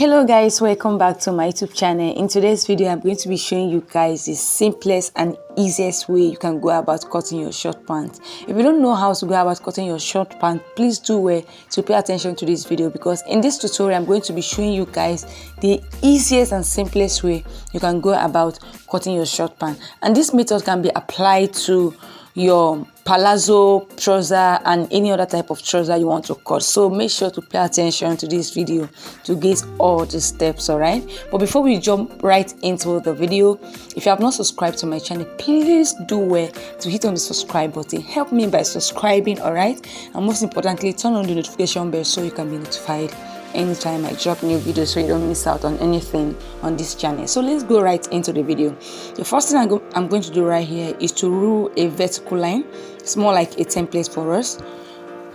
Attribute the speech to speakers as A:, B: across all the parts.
A: Hello guys, welcome back to my YouTube channel. In today's video I'm going to be showing you guys the simplest and easiest way you can go about cutting your short pants. If you don't know how to go about cutting your short pants, please do well to pay attention to this video, because in this tutorial I'm going to be showing you guys the easiest and simplest way you can go about cutting your short pants, and this method can be applied to your palazzo trouser and any other type of trouser you want to cut. So make sure to pay attention to this video to get all the steps. All right, but before we jump right into the video, if you have not subscribed to my channel, please do well to hit on the subscribe button. Help me by subscribing, all right, and most importantly turn on the notification bell so you can be notified anytime I drop new videos, so you don't miss out on anything on this channel. So let's go right into the video. The first thing I'm going to do right here is to rule a vertical line. It's more like a template for us.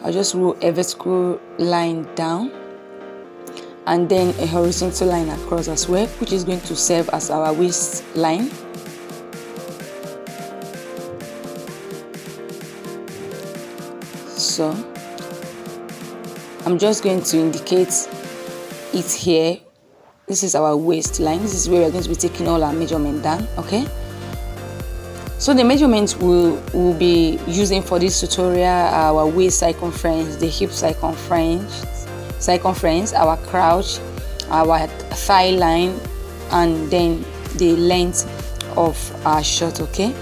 A: I'll just rule a vertical line down and then a horizontal line across as well, which is going to serve as our waistline. So I'm just going to indicate it here. This is our waistline. This is where we're going to be taking all our measurement down. Okay, so the measurements we'll be using for this tutorial are our waist circumference, the hip circumference, our crouch, our thigh line, and then the length of our shirt. Okay,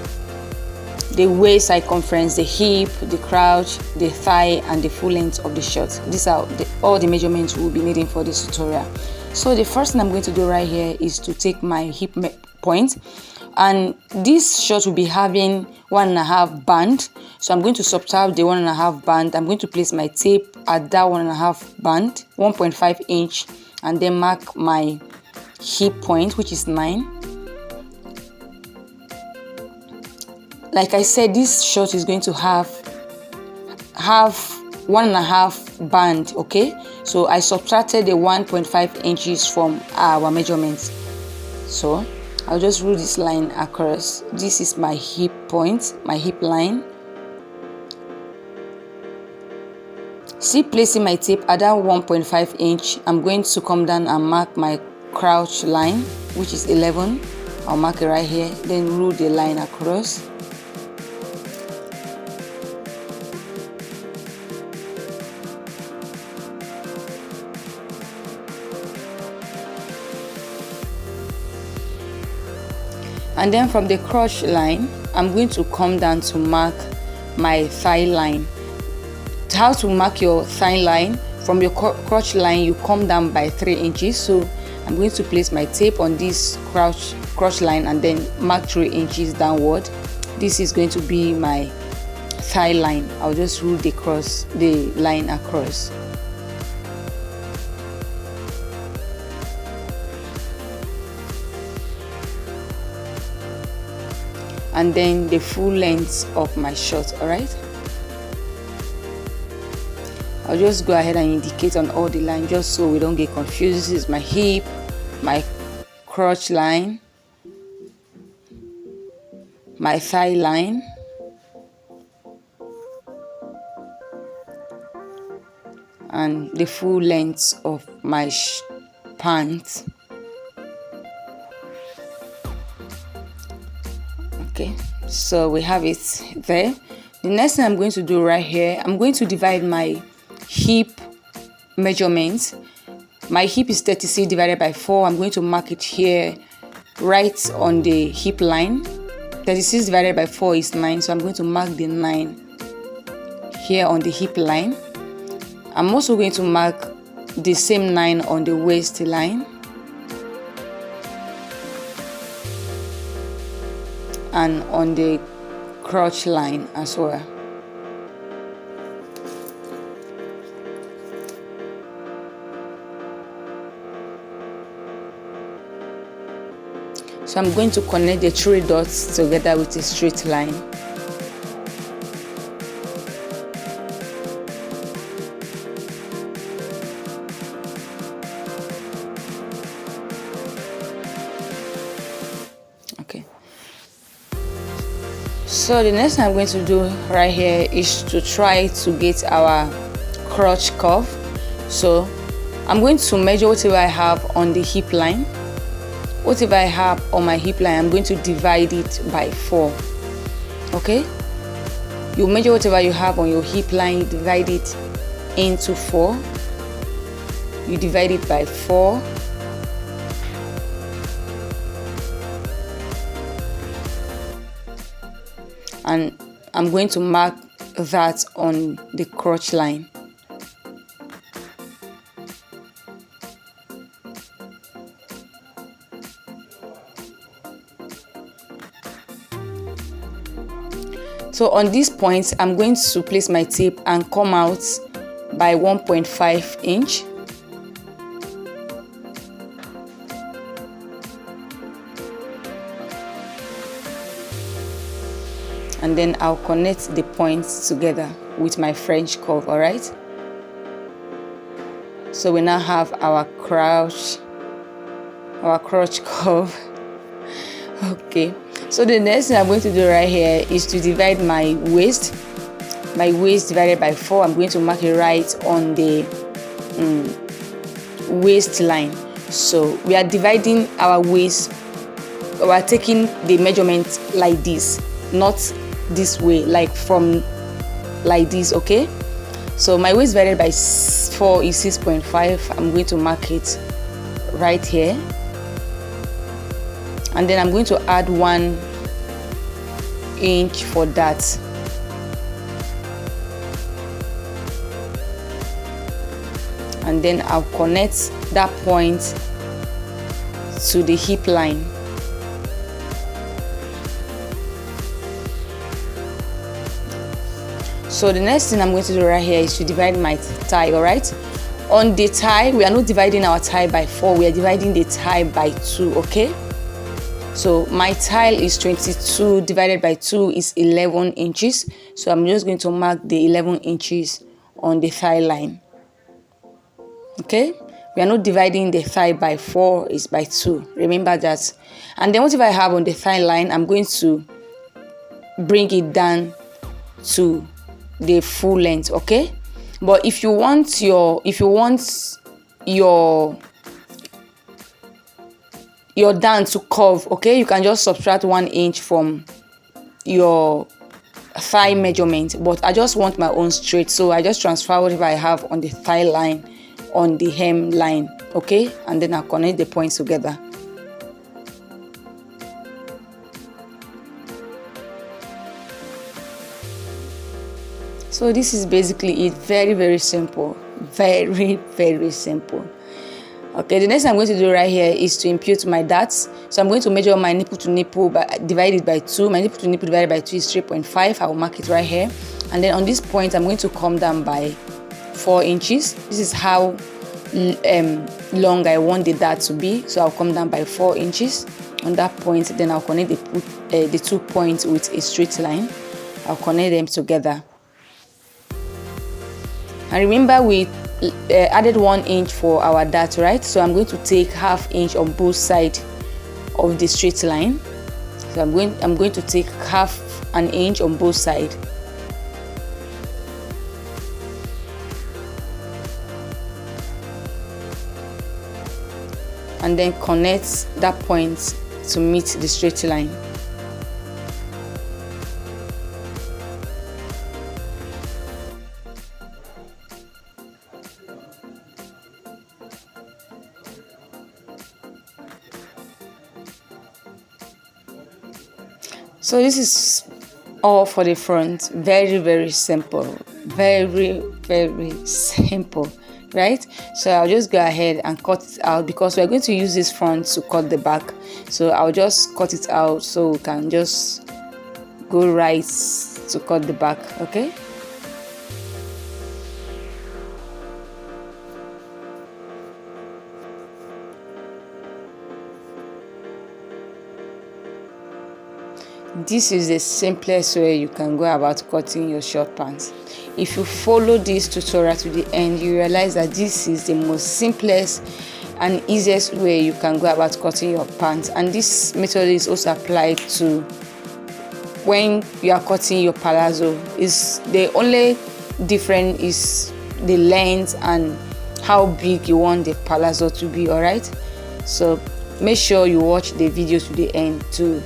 A: the waist circumference, the hip, the crouch, the thigh, and the full length of the shirt. These are all the measurements we'll be needing for this tutorial. So the first thing I'm going to do right here is to take my hip point, and this shirt will be having 1.5 band. So I'm going to subtract the 1.5 band. I'm going to place my tape at that 1.5 band, 1.5 inch, and then mark my hip point, which is 9. Like I said, this shirt is going to have 1.5 band. Okay, so I subtracted the 1.5 inches from our measurements. So I'll just rule this line across. This is my hip point, my hip line. See, placing my tape at that 1.5 inch, I'm going to come down and mark my crouch line, which is 11. I'll mark it right here, then rule the line across. And then from the crotch line, I'm going to come down to mark my thigh line. How to mark your thigh line? From your crotch line, you come down by 3 inches. So I'm going to place my tape on this crotch line and then mark 3 inches downward. This is going to be my thigh line. I'll just rule the line across. And then the full length of my shirt. All right, I'll just go ahead and indicate on all the lines just so we don't get confused. This is my hip, my crotch line, my thigh line, and the full length of my pants. Okay, so we have it there. The next thing I'm going to do right here, I'm going to divide my hip measurements. My hip is 36 divided by 4. I'm going to mark it here right on the hip line. 36 divided by 4 is 9, so I'm going to mark the 9 here on the hip line. I'm also going to mark the same 9 on the waistline and on the crotch line as well. So I'm going to connect the 3 dots together with a straight line. Okay. So the next thing I'm going to do right here is to try to get our crotch curve. So I'm going to measure whatever I have on the hip line. Whatever I have on my hip line, I'm going to divide it by 4. Okay? You measure whatever you have on your hip line, you divide it into 4. You divide it by 4. And I'm going to mark that on the crotch line. So on this point, I'm going to place my tape and come out by 1.5 inch. And then I'll connect the points together with my French curve, all right? So we now have our crotch curve. Okay, so the next thing I'm going to do right here is to divide my waist. My waist divided by 4, I'm going to mark it right on the waistline. So we are dividing our waist, we are taking the measurement like this, not this way, like from like this, okay? So my waist divided by 4 is 6.5. I'm going to mark it right here. And then I'm going to add 1 inch for that. And then I'll connect that point to the hip line. So the next thing I'm going to do right here is to divide my thigh, all right? On the thigh, we are not dividing our thigh by 4, we are dividing the thigh by 2, okay? So my thigh is 22 divided by 2 is 11 inches. So I'm just going to mark the 11 inches on the thigh line. Okay? We are not dividing the thigh by 4, it's by 2. Remember that. And then whatever I have on the thigh line, I'm going to bring it down to the full length, okay? But if you want your down to curve, okay, you can just subtract 1 inch from your thigh measurement. But I just want my own straight, so I just transfer whatever I have on the thigh line on the hem line, okay, and then I'll connect the points together. So this is basically it. Very simple, very simple. Okay, the next thing I'm going to do right here is to impute my darts. So I'm going to measure my nipple to nipple, divide it by 2. My nipple to nipple divided by 2 is 3.5. I will mark it right here. And then on this point, I'm going to come down by 4 inches. This is how long I want the dart to be. So I'll come down by 4 inches. On that point, then I'll connect the 2 points with a straight line. I'll connect them together. And remember, we added 1 inch for our dart, right? So I'm going to take ½ inch on both sides of the straight line. So I'm going to take ½ inch on both sides. And then connect that point to meet the straight line. So this is all for the front. Very simple, very simple, right? So I'll just go ahead and cut it out because we're going to use this front to cut the back. So I'll just cut it out so we can just go right to cut the back, okay? This is the simplest way you can go about cutting your short pants. If you follow this tutorial to the end, you realize that this is the most simplest and easiest way you can go about cutting your pants. And this method is also applied to when you are cutting your palazzo. Is the only difference is the length and how big you want the palazzo to be. All right, so make sure you watch the video to the end to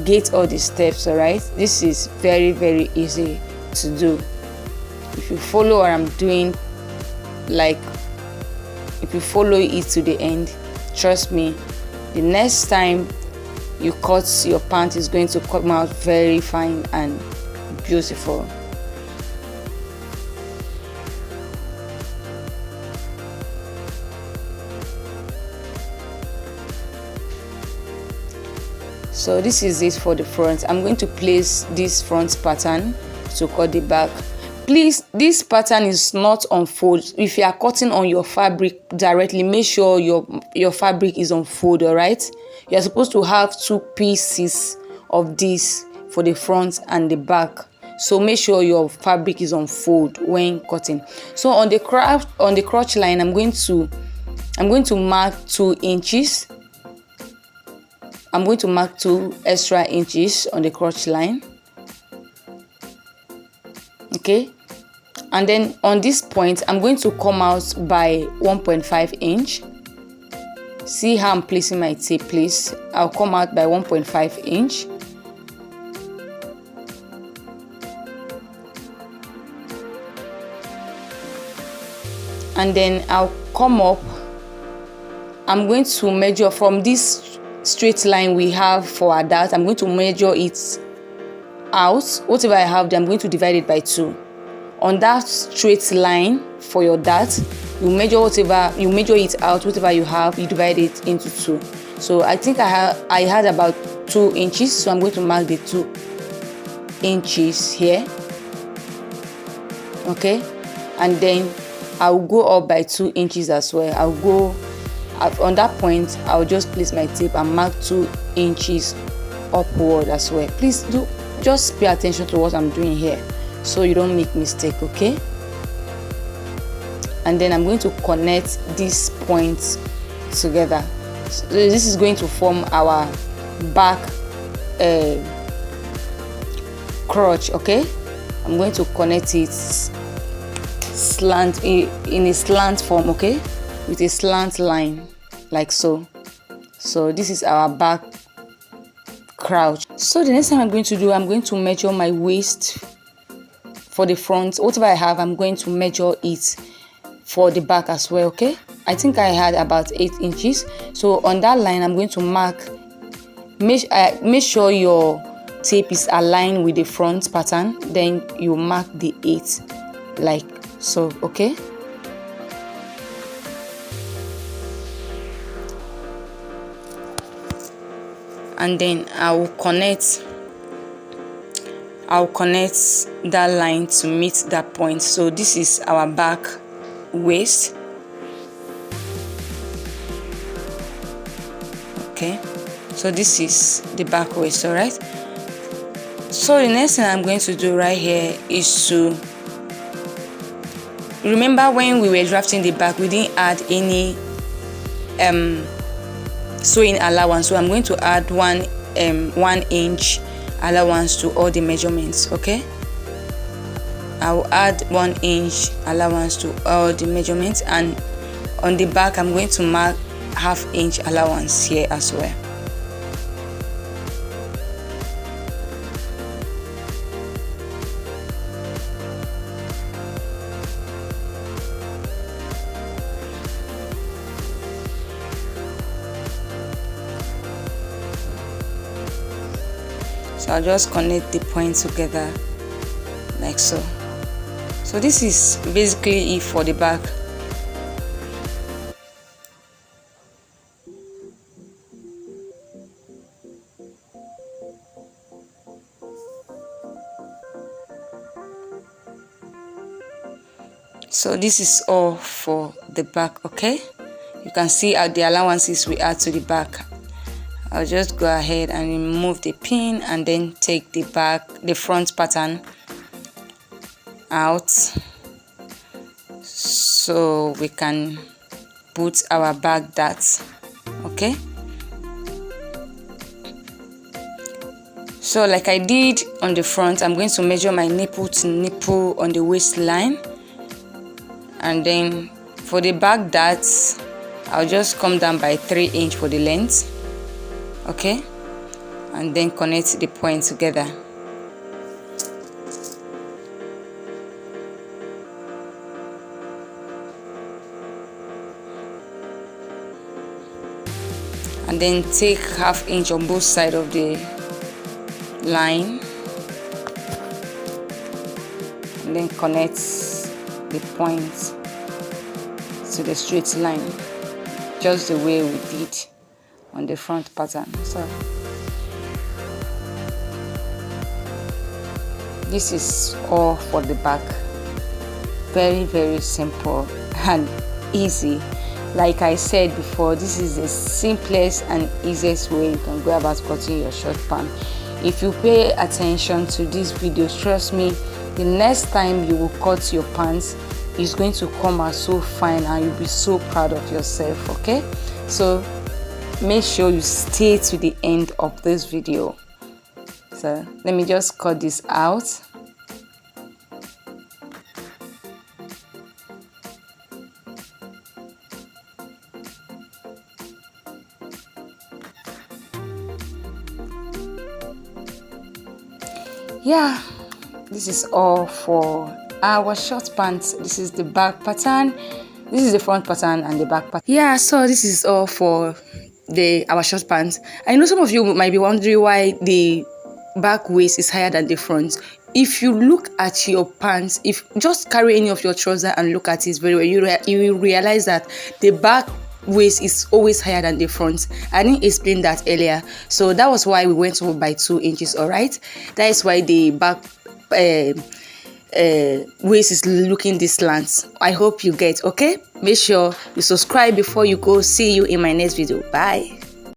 A: get all the steps. All right, this is very easy to do. If you follow what I'm doing, like if you follow it to the end, trust me, the next time you cut your pant is going to come out very fine and beautiful. So this is it for the front. I'm going to place this front pattern to cut the back. Please, this pattern is not on fold. If you are cutting on your fabric directly, make sure your fabric is on fold. All right, you are supposed to have 2 pieces of this for the front and the back, so make sure your fabric is on fold when cutting. So on the crotch line, I'm going to mark 2 inches. I'm going to mark 2 extra inches on the crotch line. Okay, and then on this point I'm going to come out by 1.5 inch. See how I'm placing my tape, please. I'll come out by 1.5 inch. And then I'll come up. I'm going to measure from this straight line we have for our dart. I'm going to measure it out. Whatever I have there, I'm going to divide it by 2. On that straight line for your dart, you measure it out. Whatever you have, you divide it into 2. So I think I had about 2 inches, so I'm going to mark the 2 inches here. Okay, and then I'll go up by 2 inches as well. I'll go on that point. I'll just place my tape and mark 2 inches upward as well. Please do just pay attention to what I'm doing here so you don't make mistake. Okay, and then I'm going to connect these points together. So this is going to form our back crotch. Okay, I'm going to connect it slant in a slant form, okay, with a slant line like so. So this is our back crouch. So the next time I'm going to measure my waist for the front. Whatever I have, I'm going to measure it for the back as well. Okay, I think I had about 8 inches. So on that line, I'm going to mark. Make sure your tape is aligned with the front pattern. Then you mark the 8 like so. Okay, and then I'll connect that line to meet that point. So this is our back waist. Okay, so this is the back waist. All right, so the next thing I'm going to do right here is to remember when we were drafting the back, we didn't add any sewing allowance, so I'm going to add 1 inch allowance to all the measurements. Okay, I'll add 1 inch allowance to all the measurements, and on the back I'm going to mark ½ inch allowance here as well. So I'll just connect the points together like so. So this is basically it for the back. So this is all for the back. Okay, you can see the allowances we add to the back. I'll just go ahead and remove the pin and then take the front pattern out so we can put our back darts. Okay, so like I did on the front, I'm going to measure my nipple to nipple on the waistline, and then For the back darts, I'll just come down by 3 inch for the length, okay, and then connect the point together. And then take 1/2 inch on both sides of the line, and then connect the point to the straight line, just the way we did on the front pattern. So this is all for the back. Very simple and easy. Like I said before, this is the simplest and easiest way you can go about cutting your short pant. If you pay attention to these videos, trust me, the next time you will cut your pants, it's going to come out so fine and you'll be so proud of yourself, okay? So make sure you stay to the end of this video. So let me just cut this out. Yeah, this is all for our short pants. This is the back pattern, this is the front pattern, and the back pattern. Yeah, so this is all for our short pants. I know some of you might be wondering why the back waist is higher than the front. If you look at your pants, if just carry any of your trousers and look at it very well, you will realize that the back waist is always higher than the front. I didn't explain that earlier, so that was why we went over by 2 inches. All right, that is why the back waist is looking this slant. I hope you get. Okay, make sure you subscribe before you go. See you in my next video. Bye.